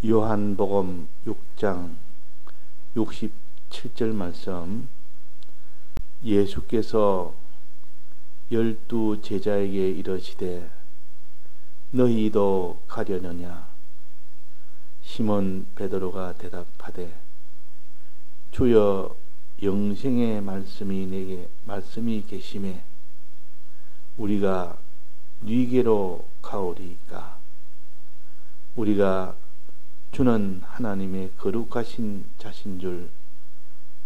요한복음 6장 67절 말씀, 예수께서 12 제자에게 이르시되 너희도 가려느냐? 시몬 베드로가 대답하되 주여, 영생의 말씀이 계심에 우리가 네게로 가오리이까? 우리가 주는 하나님의 거룩하신 자신 줄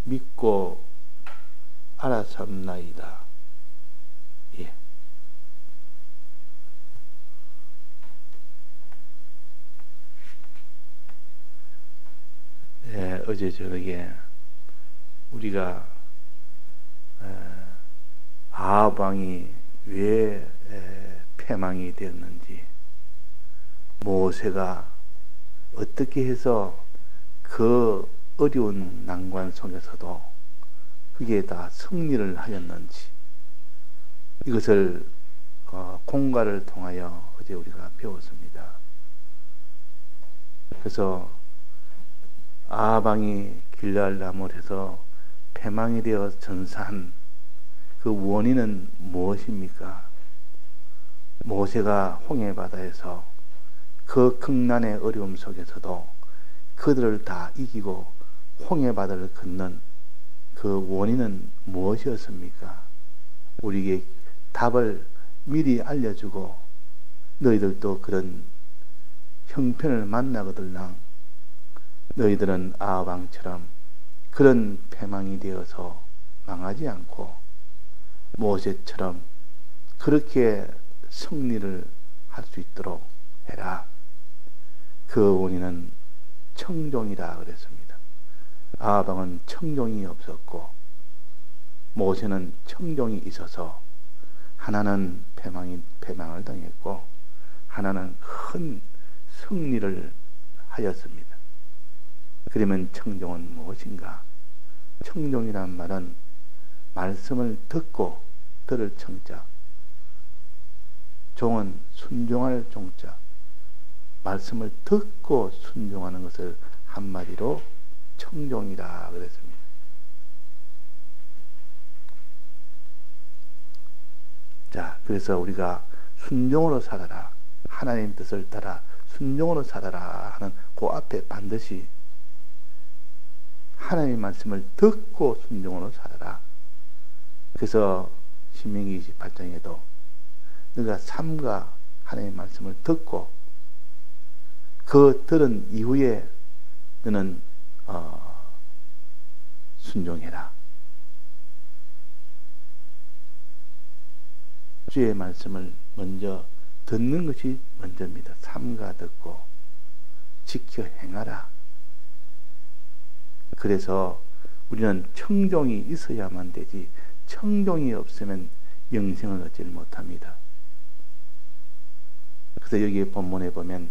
믿고 알았삼나이다. 예. 어제 저녁에 우리가 아합 왕이 왜 패망이 되었는지, 모세가 어떻게 해서 그 어려운 난관 속에서도 그게 다 승리를 하였는지, 이것을 공과를 통하여 어제 우리가 배웠습니다. 그래서 아합 왕이 길랄나무를 해서 패망이 되어 전사한 그 원인은 무엇입니까? 모세가 홍해바다에서 그 극난의 어려움 속에서도 그들을 다 이기고 홍해바다를 건넌 그 원인은 무엇이었습니까? 우리에게 답을 미리 알려주고 너희들도 그런 형편을 만나거들랑 너희들은 아합 왕처럼 그런 패망이 되어서 망하지 않고 모세처럼 그렇게 승리를 할 수 있도록 해라. 그 원인은 청종이라 그랬습니다. 아합 왕은 청종이 없었고 모세는 청종이 있어서 하나는 패망을 당했고 하나는 큰 승리를 하였습니다. 그러면 청종은 무엇인가? 청종이란 말은 말씀을 듣고 들을 청자, 종은 순종할 종자, 말씀을 듣고 순종하는 것을 한마디로 청종이라 그랬습니다. 자, 그래서 우리가 순종으로 살아라, 하나님 뜻을 따라 순종으로 살아라 하는 그 앞에 반드시 하나님의 말씀을 듣고 순종으로 살아라. 그래서 신명기 28장에도 너가 삼가 하나님의 말씀을 듣고 그 들은 이후에 너는 순종해라. 주의 말씀을 먼저 듣는 것이 먼저입니다. 삼가 듣고 지켜 행하라. 그래서 우리는 청종이 있어야만 되지 청종이 없으면 영생을 얻지 못합니다. 그래서 여기 본문에 보면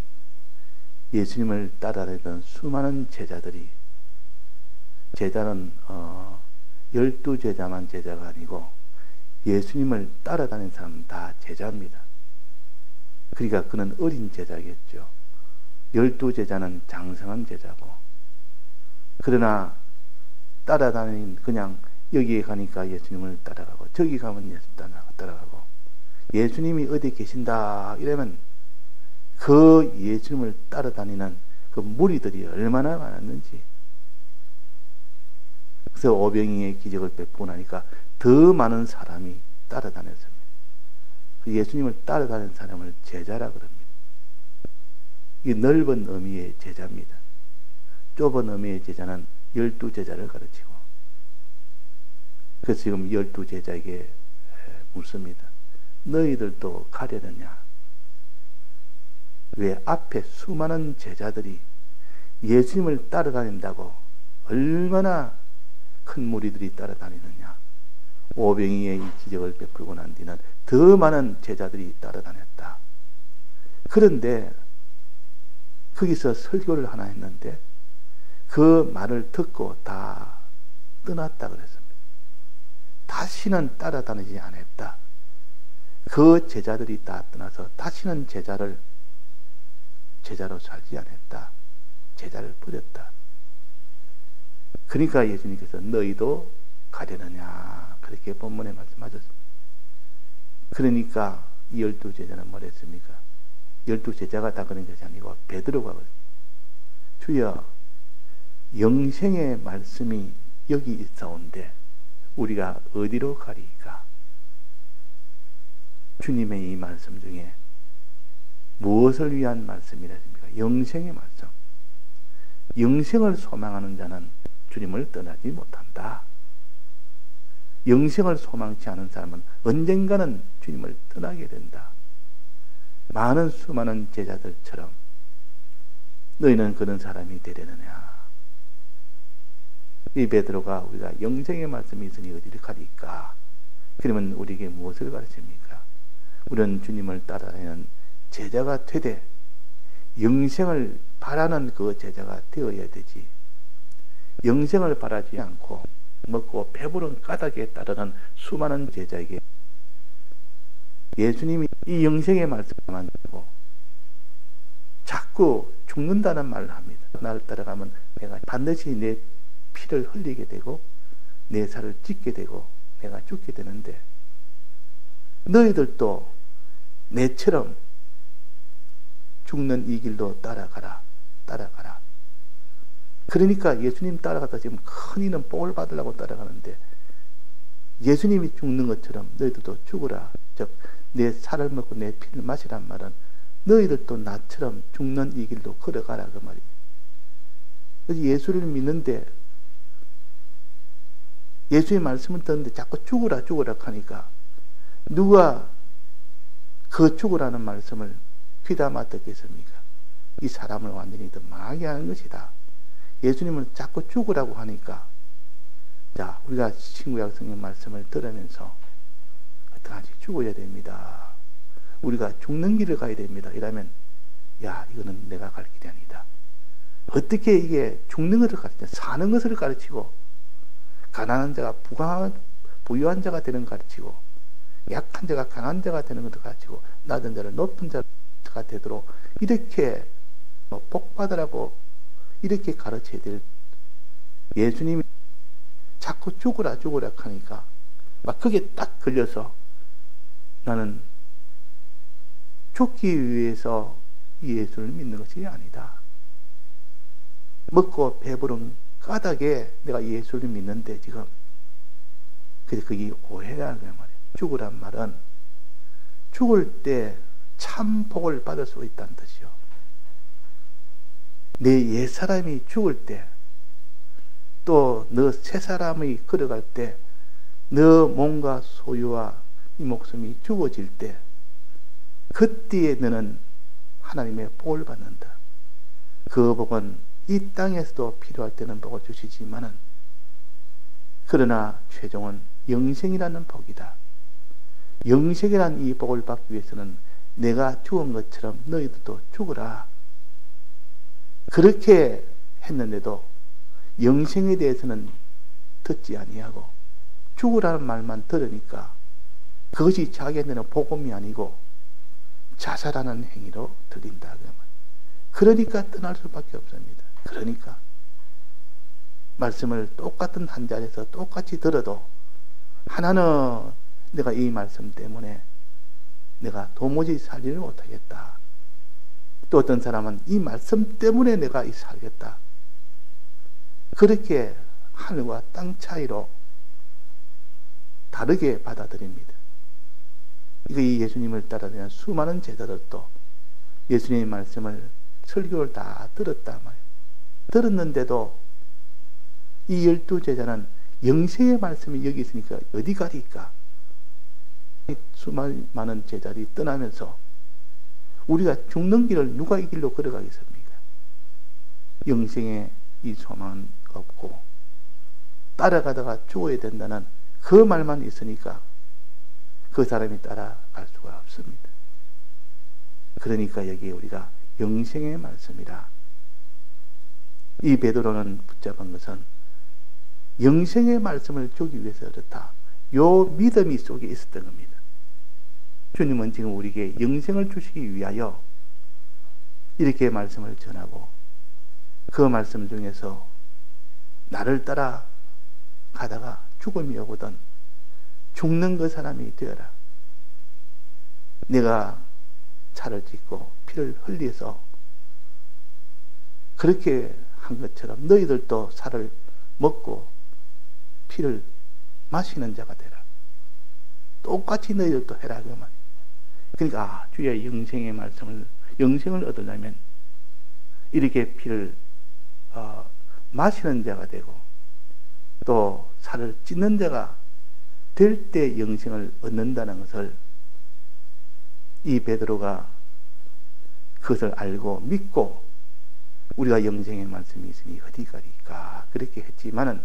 예수님을 따라다니던 수많은 제자들이, 제자는 12제자만 제자가 아니고 예수님을 따라다니는 사람은 다 제자입니다. 그러니까 그는 어린 제자겠죠. 12제자는 장성한 제자고, 그러나 따라다니는, 그냥 여기에 가니까 예수님을 따라가고 저기 가면 예수 따라가고, 예수님이 어디 계신다 이러면 그 예수님을 따라다니는 그 무리들이 얼마나 많았는지. 그래서 오병이의 기적을 베푸고 나니까 더 많은 사람이 따라다녔습니다. 예수님을 따라다니는 사람을 제자라 그럽니다. 이 넓은 의미의 제자입니다. 좁은 의미의 제자는 12제자를 가르치고, 그래서 지금 12제자에게 묻습니다. 너희들도 가려느냐? 왜 앞에 수많은 제자들이 예수님을 따라다닌다고 얼마나 큰 무리들이 따라다니느냐? 오병이의 이 기적을 베풀고 난 뒤는 더 많은 제자들이 따라다녔다. 그런데 거기서 설교를 하나 했는데 그 말을 듣고 다 떠났다 그랬습니다. 다시는 따라다니지 않았다. 그 제자들이 다 떠나서 다시는 제자로 살지 않았다. 제자를 버렸다. 그러니까 예수님께서 너희도 가려느냐 그렇게 본문에 말씀하셨습니다. 그러니까 이 12제자는 뭐랬습니까? 12제자가 다 그런 것이 아니고 베드로가 주여 영생의 말씀이 여기 있사온데 우리가 어디로 가리까? 주님의 이 말씀 중에 무엇을 위한 말씀이라 했습니까? 영생의 말씀. 영생을 소망하는 자는 주님을 떠나지 못한다. 영생을 소망치 않은 사람은 언젠가는 주님을 떠나게 된다. 많은 수많은 제자들처럼 너희는 그런 사람이 되려느냐. 이 베드로가 우리가 영생의 말씀이 있으니 어디를 가리까? 그러면 우리에게 무엇을 가르칩니까? 우리는 주님을 따라다니는 제자가 되되 영생을 바라는 그 제자가 되어야 되지. 영생을 바라지 않고 먹고 배부른 까닭에 따르는 수많은 제자에게 예수님이 이 영생의 말씀만 듣고 자꾸 죽는다는 말을 합니다. 나를 따라가면 내가 반드시 내 피를 흘리게 되고 내 살을 찢게 되고 내가 죽게 되는데 너희들도 내처럼 죽는 이 길로 따라가라. 그러니까 예수님 따라가다 지금 큰 이는 복을 받으려고 따라가는데 예수님이 죽는 것처럼 너희들도 죽으라. 즉 내 살을 먹고 내 피를 마시란 말은 너희들도 나처럼 죽는 이 길로 걸어가라 그 말이에요. 그래서 예수를 믿는데 예수의 말씀을 듣는데 자꾸 죽으라 하니까 누가 그 죽으라는 말씀을 귀담아 듣겠습니까? 이 사람을 완전히 더 망하게 하는 것이다. 예수님은 자꾸 죽으라고 하니까 자 우리가 신구약 성경 말씀을 들으면서 어떡하지? 죽어야 됩니다. 우리가 죽는 길을 가야 됩니다. 이러면 야 이거는 내가 갈 길이 아니다. 어떻게 이게 죽는 것을 가르치냐? 사는 것을 가르치고 가난한 자가 부유한 자가 되는 걸 가르치고 약한 자가 강한 자가 되는 것을 가르치고 낮은 자를 높은 자가 되도록 이렇게 복 받으라고 이렇게 가르쳐야 될 예수님이 자꾸 죽으라 하니까 막 그게 딱 걸려서 나는 죽기 위해서 예수를 믿는 것이 아니다. 먹고 배부른 까닭에 내가 예수를 믿는데 지금 그래서 그게 오해라는 거야 말이야. 죽으란 말은 죽을 때 참 복을 받을 수 있다는 뜻이요. 내 옛사람이 죽을 때 또 너 새사람이 걸어갈 때 너 몸과 소유와 이 목숨이 죽어질 때 그때에 너는 하나님의 복을 받는다. 그 복은 이 땅에서도 필요할 때는 복을 주시지만은 그러나 최종은 영생이라는 복이다. 영생이라는 이 복을 받기 위해서는 내가 죽은 것처럼 너희들도 죽으라. 그렇게 했는데도 영생에 대해서는 듣지 아니하고 죽으라는 말만 들으니까 그것이 자기한테는 복음이 아니고 자살하는 행위로 들린다. 그러니까 떠날 수밖에 없습니다. 그러니까 말씀을 똑같은 한 자리에서 똑같이 들어도 하나는 내가 이 말씀 때문에 내가 도무지 살지를 못하겠다. 또 어떤 사람은 이 말씀 때문에 내가 살겠다. 그렇게 하늘과 땅 차이로 다르게 받아들입니다. 이거 이 예수님을 따라다니는 수많은 제자들도 예수님의 말씀을 설교를 다 들었단 말이에요. 들었는데도 이 12제자는 영생의 말씀이 여기 있으니까 어디 가리까? 수많은 제자들이 떠나면서 우리가 죽는 길을 누가 이 길로 걸어가겠습니까? 영생의 이 소망은 없고 따라가다가 죽어야 된다는 그 말만 있으니까 그 사람이 따라갈 수가 없습니다. 그러니까 여기 우리가 영생의 말씀이라 이 베드로는 붙잡은 것은 영생의 말씀을 주기 위해서 그렇다. 요 믿음이 속에 있었던 겁니다. 주님은 지금 우리에게 영생을 주시기 위하여 이렇게 말씀을 전하고 그 말씀 중에서 나를 따라 가다가 죽음이 오거든 죽는 그 사람이 되어라. 내가 차를 짓고 피를 흘려서 그렇게 한 것처럼 너희들도 살을 먹고 피를 마시는 자가 되라. 똑같이 너희들도 해라 그 말. 그러니까 주의 영생의 말씀을 영생을 얻으려면 이렇게 피를 마시는 자가 되고 또 살을 찢는 자가 될 때 영생을 얻는다는 것을 이 베드로가 그것을 알고 믿고 우리가 영생의 말씀이 있으니 어디 가리까 그렇게 했지만은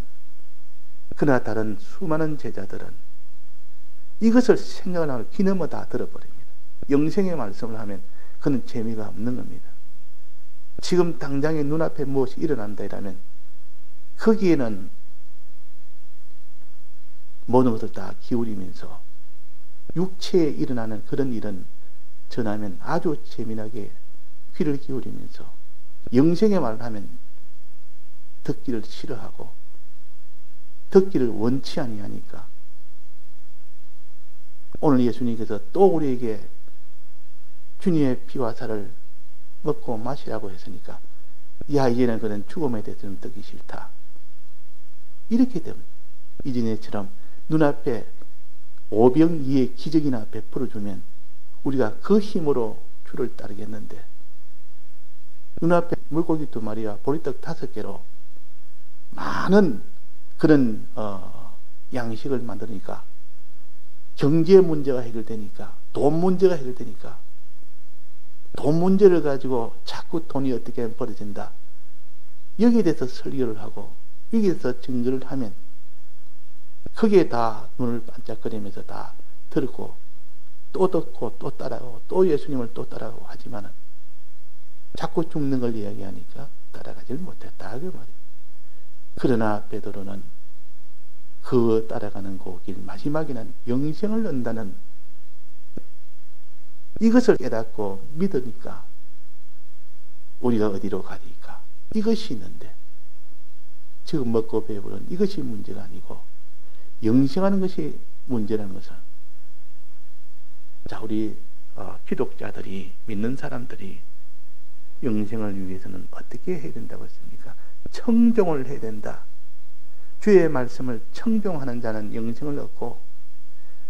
그러나 다른 수많은 제자들은 이것을 생각을 하고 귀넘어 다 들어버립니다. 영생의 말씀을 하면 그는 재미가 없는 겁니다. 지금 당장에 눈앞에 무엇이 일어난다 이라면 거기에는 모든 것을 다 기울이면서 육체에 일어나는 그런 일은 전하면 아주 재미나게 귀를 기울이면서 영생의 말을 하면 듣기를 싫어하고 듣기를 원치 아니하니까 오늘 예수님께서 또 우리에게 주님의 피와 살을 먹고 마시라고 했으니까 야 이제는 그는 죽음에 대해서는 듣기 싫다. 이렇게 되면 이전에처럼 눈앞에 오병이의 기적이나 베풀어주면 우리가 그 힘으로 주를 따르겠는데 눈앞에 물고기 2마리와 보리떡 5개로 많은 그런 양식을 만드니까 경제 문제가 해결되니까 돈 문제가 해결되니까 돈 문제를 가지고 자꾸 돈이 어떻게 하면 벌어진다. 여기에 대해서 설교를 하고 여기에 대해서 증거를 하면 거기에 다 눈을 반짝거리면서 다 들고 또 듣고 또 따라가고 또 예수님을 또 따라가고 하지만은 자꾸 죽는 걸 이야기하니까 따라가질 못했다 그 말이에요. 그러나 베드로는 그 따라가는 그 길 마지막에는 영생을 얻는다는 이것을 깨닫고 믿으니까 우리가 어디로 가리까 이것이 있는데 지금 먹고 배부른 이것이 문제가 아니고 영생하는 것이 문제라는 것은 자 우리 기독자들이 믿는 사람들이 영생을 위해서는 어떻게 해야 된다고 했습니까? 청종을 해야 된다. 주의 말씀을 청종하는 자는 영생을 얻고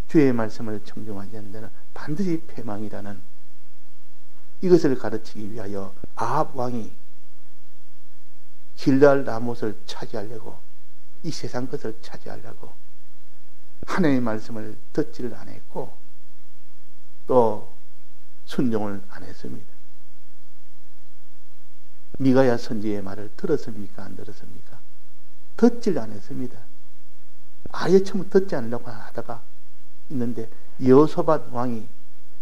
주의 말씀을 청종하지 않는 자는 반드시 패망이라는 이것을 가르치기 위하여 아합 왕이 길르앗 라못을 차지하려고 이 세상 것을 차지하려고 하나님의 말씀을 듣지를 안 했고 또 순종을 안 했습니다. 미가야 선지의 말을 들었습니까? 안 들었습니까? 듣질 안 했습니다. 아예 처음 듣지 않으려고 하다가 있는데 여호사밧 왕이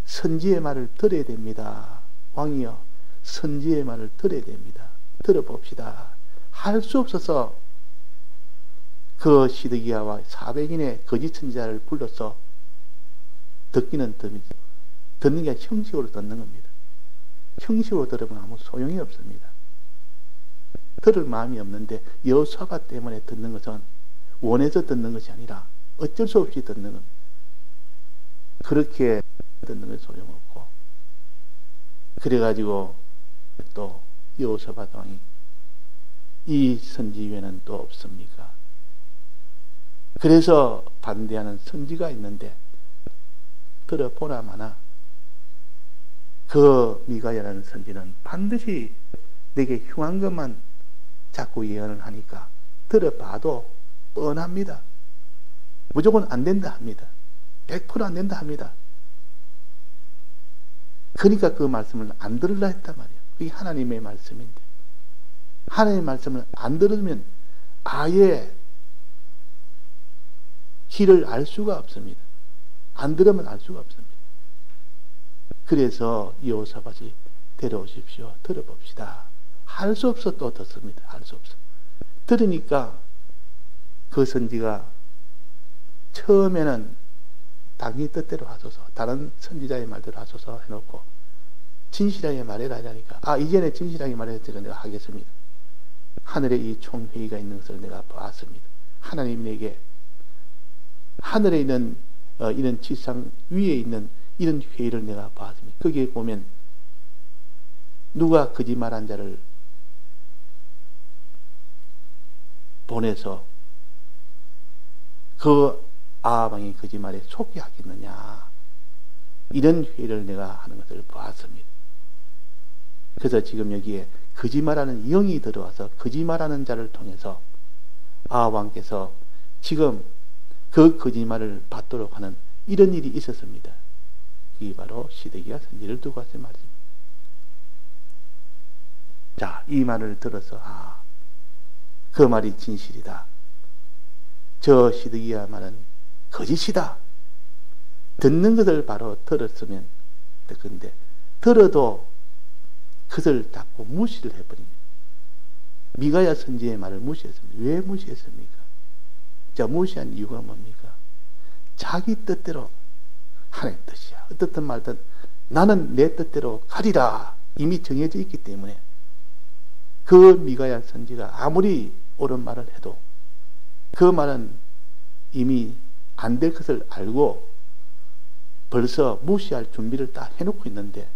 선지의 말을 들어야 됩니다. 왕이여 선지의 말을 들어야 됩니다. 들어봅시다. 할 수 없어서 그 시드기야와 400인의 거짓 선지자를 불러서 듣기는 덤이지 듣는 게 형식으로 듣는 겁니다. 형식으로 들으면 아무 소용이 없습니다. 들을 마음이 없는데 여호사밧 때문에 듣는 것은 원해서 듣는 것이 아니라 어쩔 수 없이 듣는 겁니다. 그렇게 듣는 건 소용없고 그래가지고 또 여호사밧 왕이 이 선지 외에는 또 없습니까? 그래서 반대하는 선지가 있는데 들어보나 마나 그 미가야라는 선지는 반드시 내게 흉한 것만 자꾸 예언을 하니까 들어봐도 뻔합니다. 무조건 안 된다 합니다. 100% 안 된다 합니다. 그러니까 그 말씀을 안 들으려 했단 말이에요. 그게 하나님의 말씀인데 하나님의 말씀을 안 들으면 아예 길을 알 수가 없습니다. 안 들으면 알 수가 없습니다. 그래서 여호사밧이 데려오십시오. 들어봅시다. 할 수 없어 또 듣습니다. 할 수 없어. 들으니까 그 선지가 처음에는 당신 뜻대로 하소서 다른 선지자의 말대로 하소서 해놓고 진실하게 말해라 하니까 이전에 진실하게 말했으니까 내가 하겠습니다. 하늘에 이 총회의가 있는 것을 내가 보았습니다. 하나님 내게 하늘에 있는 이런 지상 위에 있는 이런 회의를 내가 보았습니다. 거기에 보면 누가 거짓말한 자를 보내서 그 아합왕이 거짓말에 속게 하겠느냐, 이런 회의를 내가 하는 것을 보았습니다. 그래서 지금 여기에 거짓말하는 영이 들어와서 거짓말하는 자를 통해서 아합왕께서 지금 그 거짓말을 받도록 하는 이런 일이 있었습니다. 이게 바로 시드기야 선지를 두고 왔을 말입니다. 자, 이 말을 들어서 그 말이 진실이다, 저 시드기야 말은 거짓이다, 듣는 것을 바로 들었으면 됐건데 들어도 그것을 자꾸 무시를 해버립니다. 미가야 선지의 말을 무시했습니다. 왜 무시했습니까? 자, 무시한 이유가 뭡니까? 자기 뜻대로 하나님 뜻이야, 어떻든 말든 나는 내 뜻대로 가리라 이미 정해져 있기 때문에 그 미가야 선지가 아무리 옳은 말을 해도 그 말은 이미 안 될 것을 알고 벌써 무시할 준비를 다 해놓고 있는데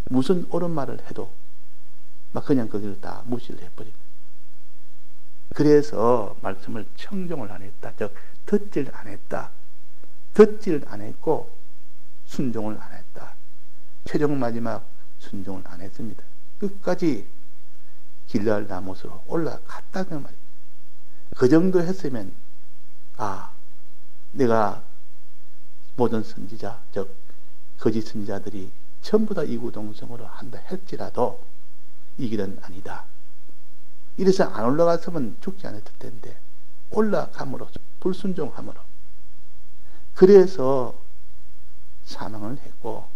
무슨 옳은 말을 해도 막 그냥 거기를 다 무시를 해버립니다. 그래서 말씀을 청종을 안 했다, 즉 듣질 안 했다, 듣질 안 했고 순종을 안 했다. 최종 마지막 순종을 안 했습니다. 끝까지 길르알 나못으로 올라갔다는 말이에요. 그 정도 했으면 내가 모든 선지자, 즉 거짓 선지자들이 전부 다 이구동성으로 한다 할지라도 이 길은 아니다, 이래서 안 올라갔으면 죽지 않았을 텐데 올라감으로, 불순종함으로, 그래서 사망을 했고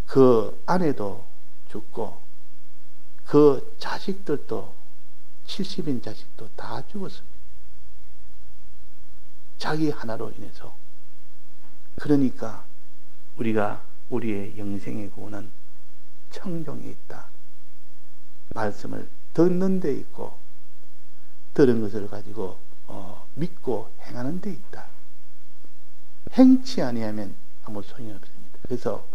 그 아내도 죽고 그 자식들도 70인 자식도 다 죽었습니다. 자기 하나로 인해서. 그러니까 우리가 우리의 영생의 구원은 청종에 있다. 말씀을 듣는 데 있고 들은 것을 가지고 믿고 행하는 데 있다. 행치 아니하면 아무 소용이 없습니다. 그래서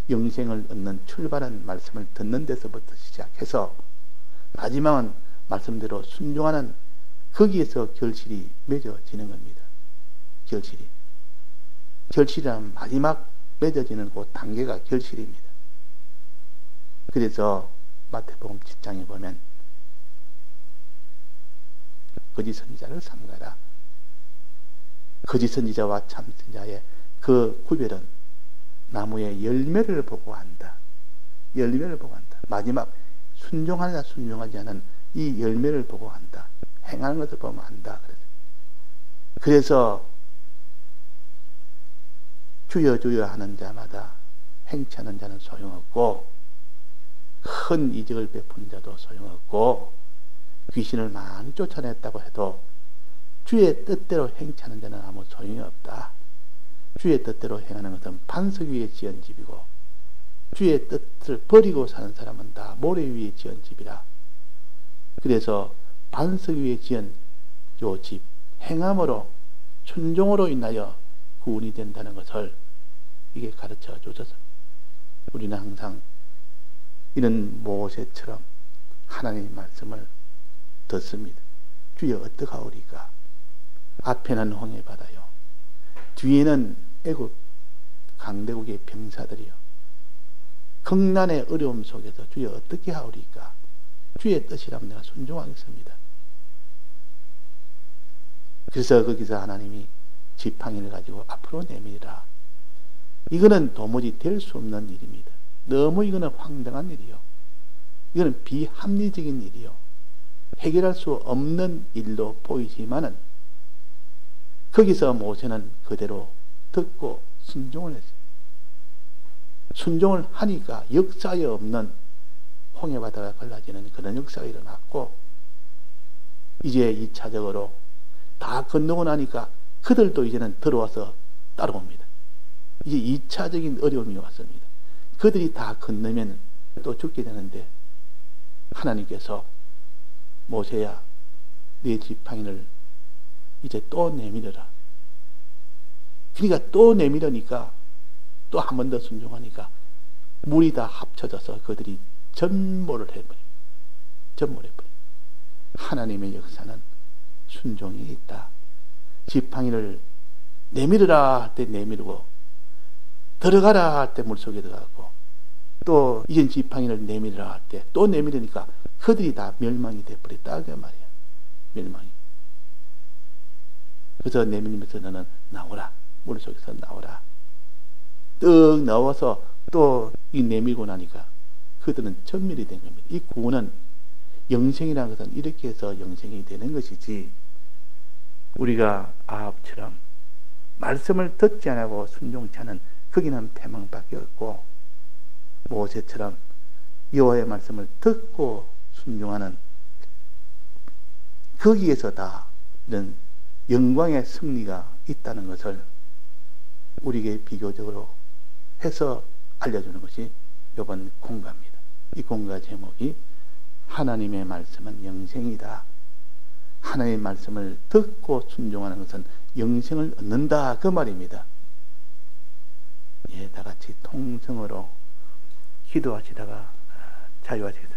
영생을 얻는 출발한 말씀을 듣는 데서부터 시작해서 마지막은 말씀대로 순종하는, 거기에서 결실이 맺어지는 겁니다. 결실이란 마지막 맺어지는 그 단계가 결실입니다. 그래서 마태복음 7장에 보면 거짓 선지자를 삼가라. 거짓 선지자와 참 선지자의 그 구별은 나무의 열매를 보고 한다. 열매를 보고 한다. 마지막 순종하느냐 순종하지 않은 이 열매를 보고 한다. 행하는 것을 보면 한다. 그래서 주여 주여 하는 자마다 행치 않은 자는 소용없고 큰 이적을 베푼 자도 소용없고 귀신을 많이 쫓아냈다고 해도 주의 뜻대로 행치 않은 자는 아무 소용이 없다. 주의 뜻대로 행하는 것은 반석 위에 지은 집이고 주의 뜻을 버리고 사는 사람은 다 모래 위에 지은 집이라. 그래서 반석 위에 지은 요 집, 행함으로 순종으로 인하여 구원이 된다는 것을 이게 가르쳐 주셔서 우리는 항상 이런 모세처럼 하나님의 말씀을 듣습니다. 주여 어떡하오리까? 앞에는 홍해바다요, 뒤에는 애굽 강대국의 병사들이요, 극난의 어려움 속에서 주여 어떻게 하오리까? 주의 뜻이라면 내가 순종하겠습니다. 그래서 거기서 하나님이 지팡이를 가지고 앞으로 내밀라. 이거는 도무지 될 수 없는 일입니다. 너무 이거는 황당한 일이요, 이거는 비합리적인 일이요, 해결할 수 없는 일로 보이지만은 거기서 모세는 그대로 듣고 순종을 했어요. 순종을 하니까 역사에 없는 홍해바다가 갈라지는 그런 역사가 일어났고, 이제 2차적으로 다 건너고 나니까 그들도 이제는 들어와서 따라옵니다. 이제 2차적인 어려움이 왔습니다. 그들이 다 건너면 또 죽게 되는데 하나님께서 모세야, 네 지팡이를 이제 또 내밀어라. 그러니까 또 내밀으니까 또 한 번 더 순종하니까 물이 다 합쳐져서 그들이 전몰을 해버립니다. 전몰해버립니다. 하나님의 역사는 순종이 있다. 지팡이를 내밀으라 할 때 내밀고 들어가라 할 때 물속에 들어가고 또 이젠 지팡이를 내밀으라 할 때 또 내밀으니까 그들이 다 멸망이 돼버렸다 그 말이야. 멸망이. 그래서 내밀면서 너는 나오라. 물속에서 나오라. 떡 나와서 또 이 내밀고 나니까 그들은 전멸이 된 겁니다. 이 구원은 영생이라는 것은 이렇게 해서 영생이 되는 것이지, 우리가 아합처럼 말씀을 듣지 않고 순종치 않은 거기는 패망밖에 없고, 모세처럼 여호와의 말씀을 듣고 순종하는 거기에서 다 이런 영광의 승리가 있다는 것을 우리에게 비교적으로 해서 알려주는 것이 이번 공가입니다. 이 공가 제목이 하나님의 말씀은 영생이다. 하나님의 말씀을 듣고 순종하는 것은 영생을 얻는다 그 말입니다. 예, 다 같이 통성으로 기도하시다가 자유하시겠습니다.